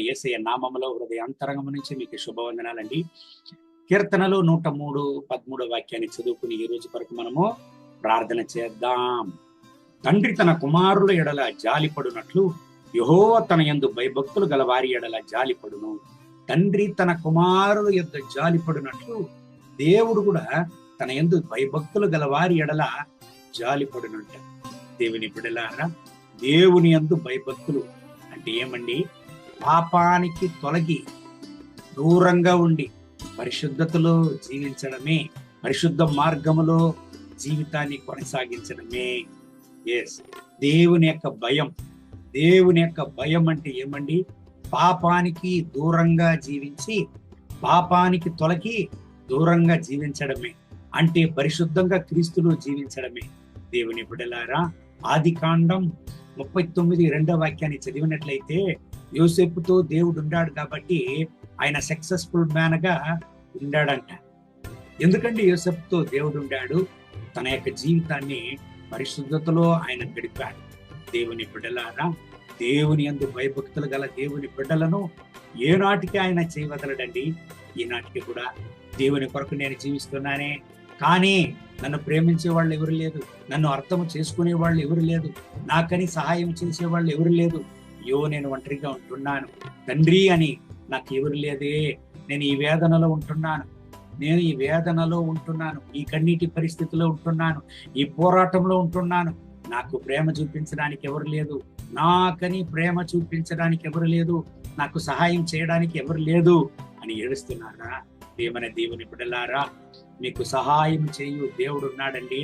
యేసయ్య నామములో హృదయ అంతరంగం నుంచి మీకు శుభవందనాలండి. కీర్తనలు 103:13 వాక్యాన్ని చదువుకుని ఈ రోజు వరకు మనము ప్రార్థన చేద్దాం. తండ్రి తన కుమారుల ఎడల జాలిపడునట్లు యెహోవా తన యందు భయభక్తులు గల వారి ఎడల జాలిపడును. తండ్రి తన కుమారుల యొద్ద జాలిపడునట్లు దేవుడు కూడా తన యందు భయభక్తులు గల వారి ఎడల జాలిపడునంట. దేవుని బిడ్డలారా, దేవుని యందు భయభక్తులు అంటే ఏమండి? పాపానికి తొలగి దూరంగా ఉండి పరిశుద్ధతలో జీవించడమే, పరిశుద్ధ మార్గములో జీవితాన్ని కొనసాగించడమే. ఎస్, దేవుని యొక్క భయం. దేవుని యొక్క భయం అంటే ఏమండి? పాపానికి దూరంగా జీవించి పాపానికి తొలగి దూరంగా జీవించడమే, అంటే పరిశుద్ధంగా క్రీస్తులో జీవించడమే. దేవుని బిడ్డలారా, ఆదికాండం 39:2 వాక్యాన్ని చదివినట్లయితే యోసేపుతో దేవుడు ఉన్నాడు కాబట్టి ఆయన సక్సెస్ఫుల్ మ్యాన్ గా ఉండాడంట. ఎందుకంటే యోసేపుతో దేవుడు ఉండాడు, తన యొక్క జీవితాన్ని పరిశుద్ధతలో ఆయన గడిపాడు. దేవుని బిడ్డలారా, దేవుని యందు భయభక్తులు గల దేవుని బిడ్డలను ఏనాటికి ఆయన చేయవదలడండి. ఈనాటికి కూడా దేవుని కొరకు నేను జీవిస్తున్నానే, కానీ నన్ను ప్రేమించే వాళ్ళు ఎవరు లేదు, నన్ను అర్థం చేసుకునే వాళ్ళు ఎవరు లేదు, నాకని సహాయం చేసే వాళ్ళు ఎవరు లేదు, అయ్యో నేను ఒంటరిగా ఉంటున్నాను తండ్రి అని నాకు ఎవరు లేదే, నేను ఈ వేదనలో ఉంటున్నాను, నేను ఈ వేదనలో ఉంటున్నాను, ఈ కన్నీటి పరిస్థితిలో ఉంటున్నాను, ఈ పోరాటంలో ఉంటున్నాను, నాకు ప్రేమ చూపించడానికి ఎవరు లేదు, నాకని ప్రేమ చూపించడానికి ఎవరు లేదు, నాకు సహాయం చేయడానికి ఎవరు లేదు అని ఏడుస్తున్నారా? ఏమనే దేవుని బిడ్డలారా, మీకు సహాయం చేయు దేవుడు ఉన్నాడండి.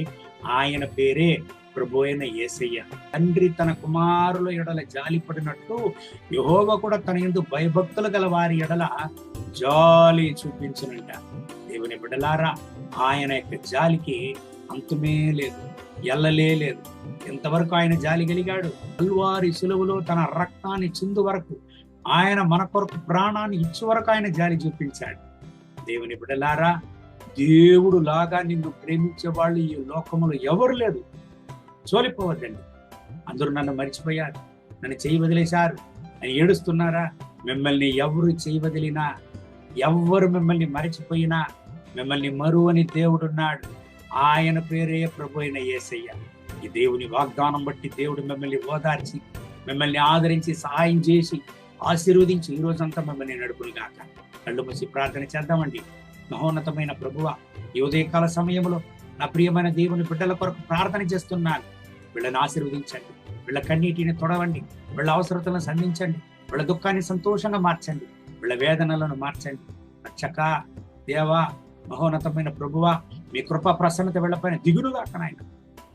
ఆయన పేరే ప్రభు అయిన యేసయ్య. తండ్రి తన కుమారుల ఎడల జాలిపడినట్లు యెహోవా కూడా తన యందు భయభక్తులు గల వారి ఎడల జాలి చూపించునంట. దేవుని బిడ్డలారా, ఆయన యొక్క జాలికి అంతమే లేదు, ఎల్లలే లేదు. ఎంతవరకు ఆయన జాలి కలిగాడు? కల్వారి సులువులో తన రక్తాన్ని చిందు వరకు, ఆయన మన కొరకు ప్రాణాన్ని ఇచ్చే వరకు ఆయన జాలి చూపించాడు. దేవుని బిడ్డలారా, దేవుడు లాగా నిన్ను ప్రేమించే వాళ్ళు ఈ లోకములో ఎవరు లేదు. చోలిపోవద్దండి. అందరూ నన్ను మర్చిపోయారు, నన్ను చేయి వదిలేశారు అని ఏడుస్తున్నారా? మిమ్మల్ని ఎవరు చేయి వదిలినా, ఎవ్వరు మిమ్మల్ని మరచిపోయినా మిమ్మల్ని మరువని దేవుడున్నాడు. ఆయన పేరే ప్రభు అయిన యేసయ్య. ఈ దేవుని వాగ్దానం బట్టి దేవుడు మిమ్మల్ని ఓదార్చి, మిమ్మల్ని ఆదరించి, సహాయం చేసి, ఆశీర్వదించి ఈ రోజంతా మిమ్మల్ని నడుపును గాక. కళ్ళు మూసి ప్రార్థన చేద్దామండి. మహోన్నతమైన ప్రభువా, ఈ ఉదయకాల సమయంలో నా ప్రియమైన దేవుని బిడ్డల కొరకు ప్రార్థన చేస్తున్నాను. వీళ్ళని ఆశీర్వదించండి, వీళ్ళ కన్నీటిని తొడవండి, వీళ్ళ అవసరతలను సంధించండి, వీళ్ళ దుఃఖాన్ని సంతోషంగా మార్చండి, వీళ్ళ వేదనలను మార్చండి. రక్షక దేవా, మహోన్నతమైన ప్రభువా, మీ కృపా ప్రసన్నత వీళ్ళపైన దిగులుగాక నాయన.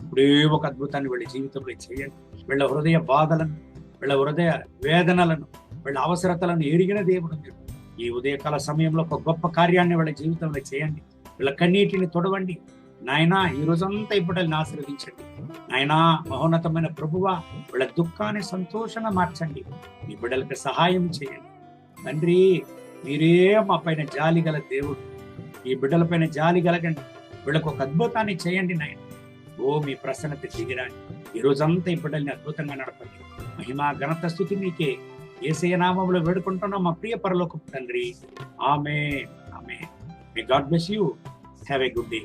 ఇప్పుడే ఒక అద్భుతాన్ని వీళ్ళ జీవితంలో చేయండి. వీళ్ళ హృదయ బాధలను, వీళ్ళ హృదయ వేదనలను, వీళ్ళ అవసరతలను ఎరిగిన దేవుడు మీరు. ఈ ఉదయకాల సమయంలో ఒక గొప్ప కార్యాన్ని వీళ్ళ జీవితంలో చేయండి. వీళ్ళ కన్నీటిని తొడవండి నాయనా. ఈ రోజంతా ఇప్పుడల్ని ఆశీర్వదించండి నాయనా. మహోన్నతమైన ప్రభువా, వీళ్ళ దుఃఖాన్ని సంతోషంగా మార్చండి. మీ బిడ్డలకు సహాయం చేయండి తండ్రి. మీరే మా పైన జాలి గల దేవుడు. ఈ బిడ్డల పైన జాలి కలగండి. వీళ్ళకు ఒక అద్భుతాన్ని చేయండి నాయన. ఓ మీ ప్రసన్నత దిగిరాని ఈ రోజంతా ఈ బిడ్డల్ని అద్భుతంగా నడపండి. మహిమా ఘనత స్తుతి మీకే. యేసయ్య నామములో వేడుకుంటున్నాం మా ప్రియ పరలోకపు తండ్రి. ఆమేన్, ఆమేన్. May God bless you. Have a good day.